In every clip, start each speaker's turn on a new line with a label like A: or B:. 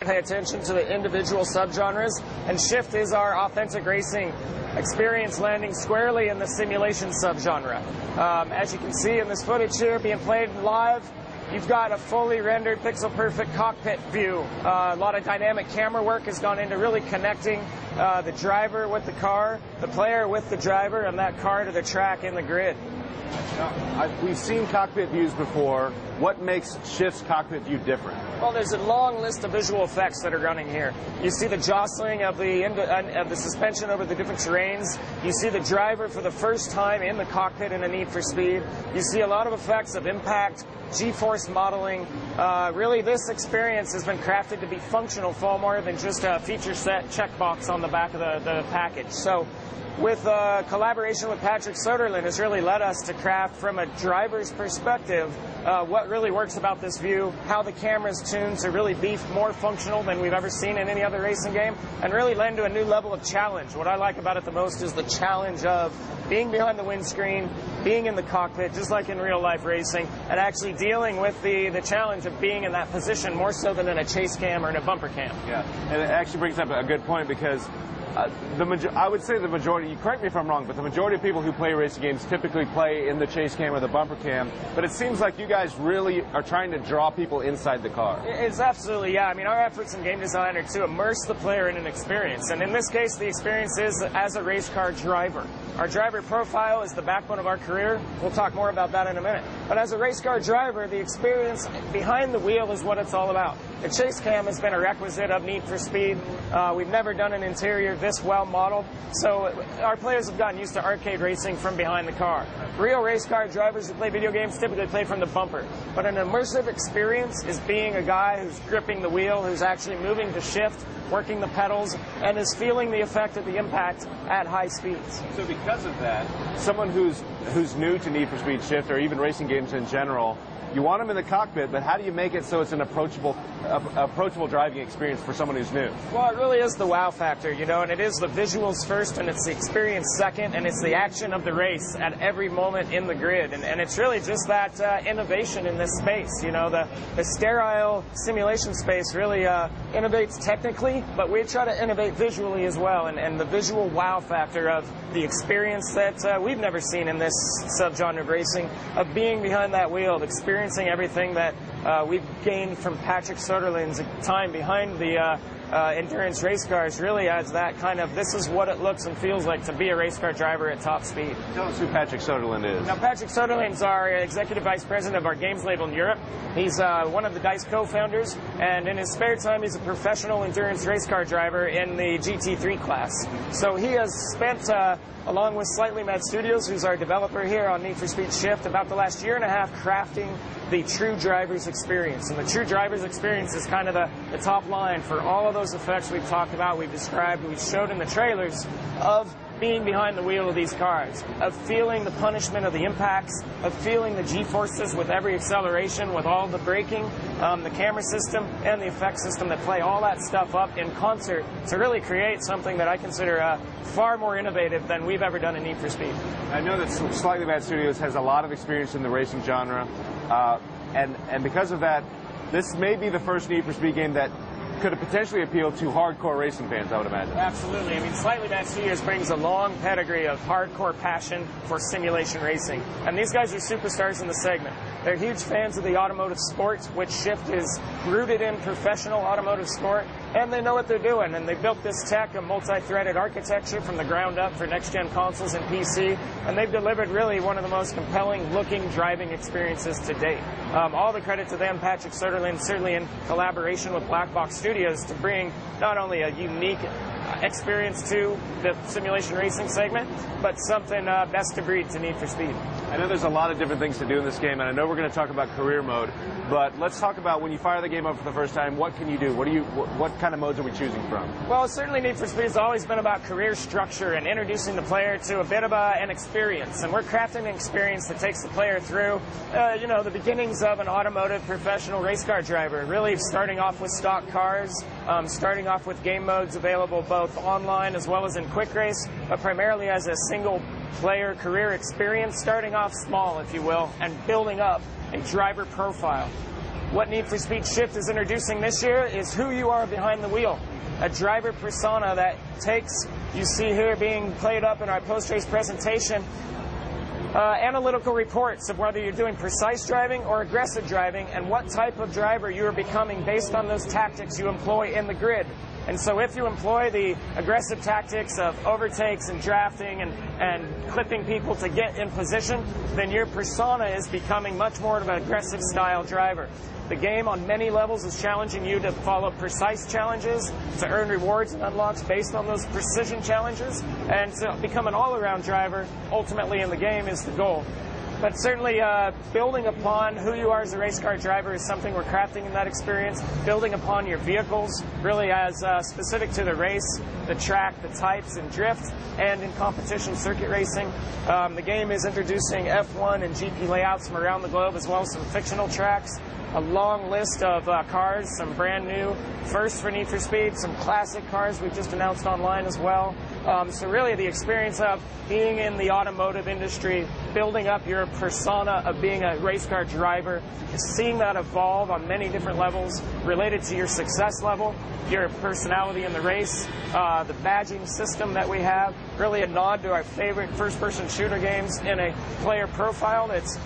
A: Pay attention to the individual subgenres, and Shift is our authentic racing experience landing squarely in the simulation subgenre. As you can see in this footage here being played live, you've got a fully rendered pixel-perfect cockpit view. A lot of dynamic camera work has gone into really connecting the driver with the car, the player with the driver, and that car to the track in the grid.
B: Now, we've seen cockpit views before. What makes Shift's cockpit view different?
A: Well, there's a long list of visual effects that are running here. You see the jostling of the suspension over the different terrains. You see the driver for the first time in the cockpit in a Need for Speed. You see a lot of effects of impact, G-force modeling. Really, this experience has been crafted to be functional far more than just a feature set checkbox on the back of the package. So, with collaboration with Patrick Soderlund has really led us to craft from a driver's perspective what really works about this view, how the camera's tuned to really be more functional than we've ever seen in any other racing game, and really lend to a new level of challenge. What I like about it the most is the challenge of being behind the windscreen, being in the cockpit, just like in real life racing, and actually dealing with the challenge of being in that position more so than in a chase cam or in a bumper cam.
B: Yeah, and it actually brings up a good point because I would say the majority, you correct me if I'm wrong, but the majority of people who play racing games typically play in the chase cam or the bumper cam, but it seems like you guys really are trying to draw people inside the car.
A: It's absolutely, yeah. I mean, our efforts in game design are to immerse the player in an experience, and in this case, the experience is as a race car driver. Our driver profile is the backbone of our career. We'll talk more about that in a minute. But as a race car driver, the experience behind the wheel is what it's all about. The chase cam has been a requisite of Need for Speed. We've never done an interior this well modeled, so our players have gotten used to arcade racing from behind the car. Real race car drivers who play video games typically play from the bumper, but an immersive experience is being a guy who's gripping the wheel, who's actually moving the shift, working the pedals, and is feeling the effect of the impact at high speeds.
B: So because of that, someone who's new to Need for Speed Shift or even racing games in general, you want them in the cockpit, but how do you make it so it's an approachable driving experience for someone who's new?
A: Well, it really is the wow factor, you know, and it is the visuals first, and it's the experience second, and it's the action of the race at every moment in the grid. And it's really just that innovation in this space. You know, the sterile simulation space really innovates technically, but we try to innovate visually as well, and the visual wow factor of the experience that we've never seen in this subgenre of racing, of being behind that wheel, of experiencing everything that we've gained from Patrick Soderlund's time behind the endurance race cars, really adds that kind of, this is what it looks and feels like to be a race car driver at top speed.
B: Tell us who Patrick Soderlund is.
A: Now, Patrick Soderlund's our executive vice president of our games label in Europe. He's one of the DICE co-founders, and in his spare time, he's a professional endurance race car driver in the GT3 class. So he has spent, along with Slightly Mad Studios, who's our developer here on Need for Speed Shift, about the last year and a half crafting the true driver's experience. And the true driver's experience is kind of the top line for all of those effects we've talked about, we've described, we've showed in the trailers of being behind the wheel of these cars, of feeling the punishment of the impacts, of feeling the G-forces with every acceleration, with all the braking, the camera system, and the effect system that play all that stuff up in concert to really create something that I consider far more innovative than we've ever done in Need for Speed.
B: I know that Slightly Mad Studios has a lot of experience in the racing genre, and because of that, this may be the first Need for Speed game that could have potentially appealed to hardcore racing fans, I would imagine.
A: Absolutely. I mean, Slightly Mad Studios brings a long pedigree of hardcore passion for simulation racing. And these guys are superstars in the segment. They're huge fans of the automotive sport, which Shift is rooted in professional automotive sport, and they know what they're doing. And they built this tech, a multi-threaded architecture from the ground up for next-gen consoles and PC, and they've delivered really one of the most compelling-looking driving experiences to date. All the credit to them, Patrick Soderlund, certainly in collaboration with Black Box Studios, to bring not only a unique experience to the simulation racing segment, but something best of breed to Need for Speed.
B: I know there's a lot of different things to do in this game, and I know we're going to talk about career mode, but let's talk about when you fire the game up for the first time, what can you do? What kind of modes are we choosing from?
A: Well, certainly Need for Speed has always been about career structure and introducing the player to a bit of an experience, and we're crafting an experience that takes the player through, you know, the beginnings of an automotive professional race car driver, really starting off with stock cars, starting off with game modes available both online as well as in quick race, but primarily as a single player career experience, starting off small, if you will, and building up a driver profile. What Need for Speed Shift is introducing this year is who you are behind the wheel. A driver persona that takes, you see here being played up in our post-race presentation, analytical reports of whether you're doing precise driving or aggressive driving and what type of driver you are becoming based on those tactics you employ in the grid. And so if you employ the aggressive tactics of overtakes and drafting and clipping people to get in position, then your persona is becoming much more of an aggressive style driver. The game on many levels is challenging you to follow precise challenges, to earn rewards and unlocks based on those precision challenges, and to become an all-around driver ultimately in the game is the goal. But certainly building upon who you are as a race car driver is something we're crafting in that experience. Building upon your vehicles really as specific to the race, the track, the types, and drift, and in competition circuit racing. The game is introducing F1 and GP layouts from around the globe, as well as some fictional tracks. A long list of cars, some brand new firsts for Need for Speed, some classic cars we've just announced online as well. So really the experience of being in the automotive industry, building up your persona of being a race car driver, seeing that evolve on many different levels related to your success level, your personality in the race, the badging system that we have, really a nod to our favorite first-person shooter games in a player profile that's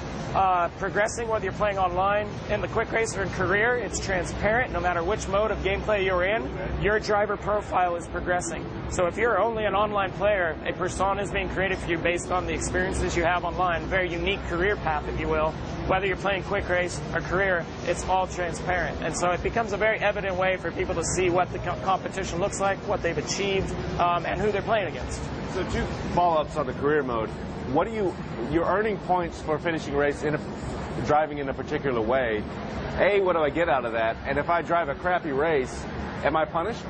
A: progressing whether you're playing online, in the quick race, or in career. It's transparent. No matter which mode of gameplay you're in, your driver profile is progressing. So if you're only an online player, a persona is being created for you based on the experiences you have online, a very unique career path, if you will. Whether you're playing quick race or career, it's all transparent. And so it becomes a very evident way for people to see what the competition looks like, what they've achieved, and who they're playing against.
B: So 2 follow-ups on the career mode. What do you're earning points for finishing a race driving in a particular way. A, what do I get out of that? And if I drive a crappy race, am I punished?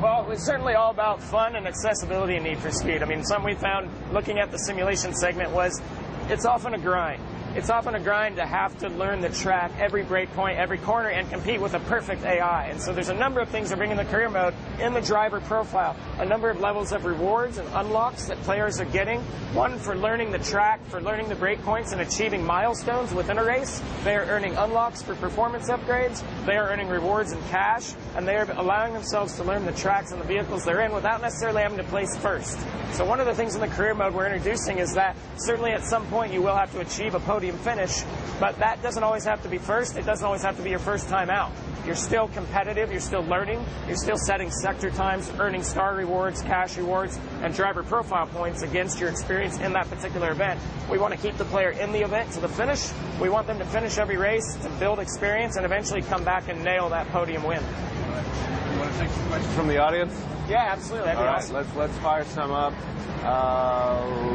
A: Well, it's certainly all about fun and accessibility in Need for Speed. I mean, something we found looking at the simulation segment was it's often a grind. It's often a grind to have to learn the track, every break point, every corner, and compete with a perfect AI. And so there's a number of things that bring in the career mode in the driver profile. A number of levels of rewards and unlocks that players are getting. One, for learning the track, for learning the break points and achieving milestones within a race. They are earning unlocks for performance upgrades. They are earning rewards in cash. And they are allowing themselves to learn the tracks and the vehicles they're in without necessarily having to place first. So one of the things in the career mode we're introducing is that certainly at some point you will have to achieve a podium finish, but that doesn't always have to be first. It doesn't always have to be your first time out. You're still competitive, you're still learning, you're still setting sector times, earning star rewards, cash rewards, and driver profile points against your experience in that particular event. We want to keep the player in the event to the finish. We want them to finish every race, to build experience, and eventually come back and nail that podium win.
B: You want to take some questions from the audience?
A: Yeah, absolutely. That'd be awesome.
B: Let's fire some up.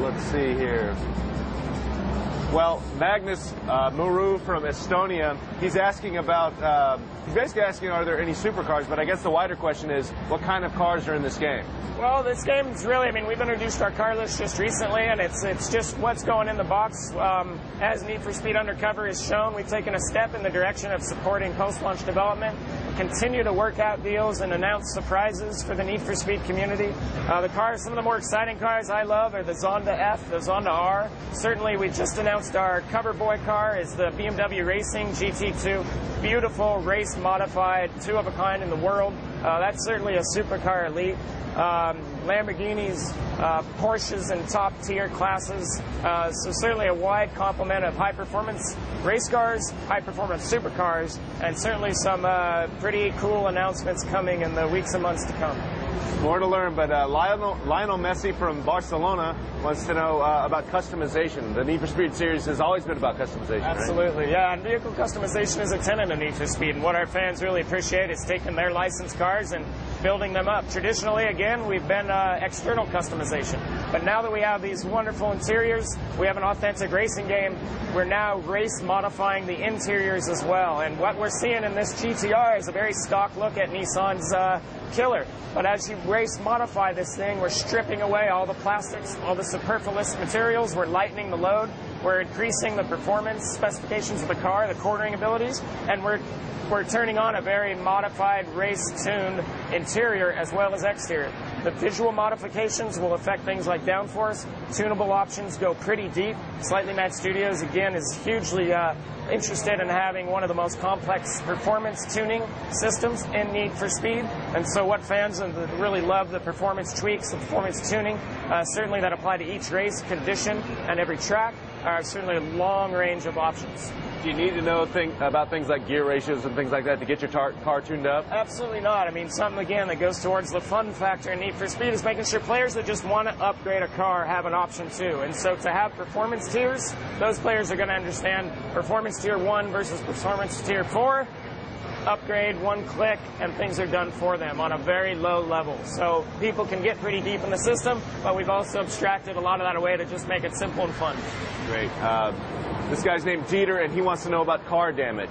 B: Let's see here. Well, Magnus Muru from Estonia, he's asking about, he's basically asking, are there any supercars? But I guess the wider question is, what kind of cars are in this game?
A: Well, this game is really, I mean, we've introduced our car list just recently, and it's just what's going in the box. As Need for Speed Undercover has shown, we've taken a step in the direction of supporting post-launch development, continue to work out deals and announce surprises for the Need for Speed community. The cars, some of the more exciting cars I love are the Zonda F, the Zonda R. Certainly, we just announced our cover boy car is the BMW Racing GT2. Beautiful, race-modified, 2 of a kind in the world. That's certainly a supercar elite. Lamborghinis, Porsches, and top-tier classes. So certainly a wide complement of high-performance race cars, high-performance supercars, and certainly some pretty cool announcements coming in the weeks and months to come.
B: More to learn, but Lionel Messi from Barcelona wants to know about customization. The Need for Speed series has always been about customization,
A: Absolutely,
B: right?
A: Yeah, and vehicle customization is a tenet of Need for Speed, and what our fans really appreciate is taking their licensed cars and building them up. Traditionally, again, we've been external customization, but now that we have these wonderful interiors, we have an authentic racing game, we're now race modifying the interiors as well, and what we're seeing in this GTR is a very stock look at Nissan's Killer. But as you race modify this thing, we're stripping away all the plastics, all the superfluous materials, we're lightening the load, we're increasing the performance specifications of the car, the cornering abilities, and we're turning on a very modified, race-tuned interior as well as exterior. The visual modifications will affect things like downforce. Tunable options go pretty deep. Slightly Matched Studios, again, is hugely interested in having one of the most complex performance tuning systems in Need for Speed. And so what fans really love the performance tweaks, the performance tuning, certainly that apply to each race, condition, and every track, are certainly a long range of options.
B: Do you need to know about things like gear ratios and things like that to get your car tuned up?
A: Absolutely not. I mean, something, again, that goes towards the fun factor in Need for Speed is making sure players that just want to upgrade a car have an option too. And so to have performance tiers, those players are going to understand performance tier 1 versus performance tier 4. Upgrade, one click, and things are done for them on a very low level. So people can get pretty deep in the system, but we've also abstracted a lot of that away to just make it simple and fun.
B: Great. This guy's named Dieter, and he wants to know about car damage.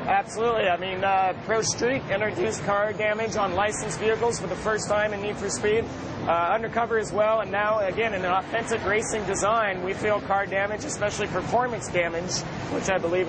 A: Absolutely. I mean, Pro Street introduced car damage on licensed vehicles for the first time in Need for Speed. Undercover as well, and now, again, in an authentic racing design, we feel car damage, especially performance damage, which I believe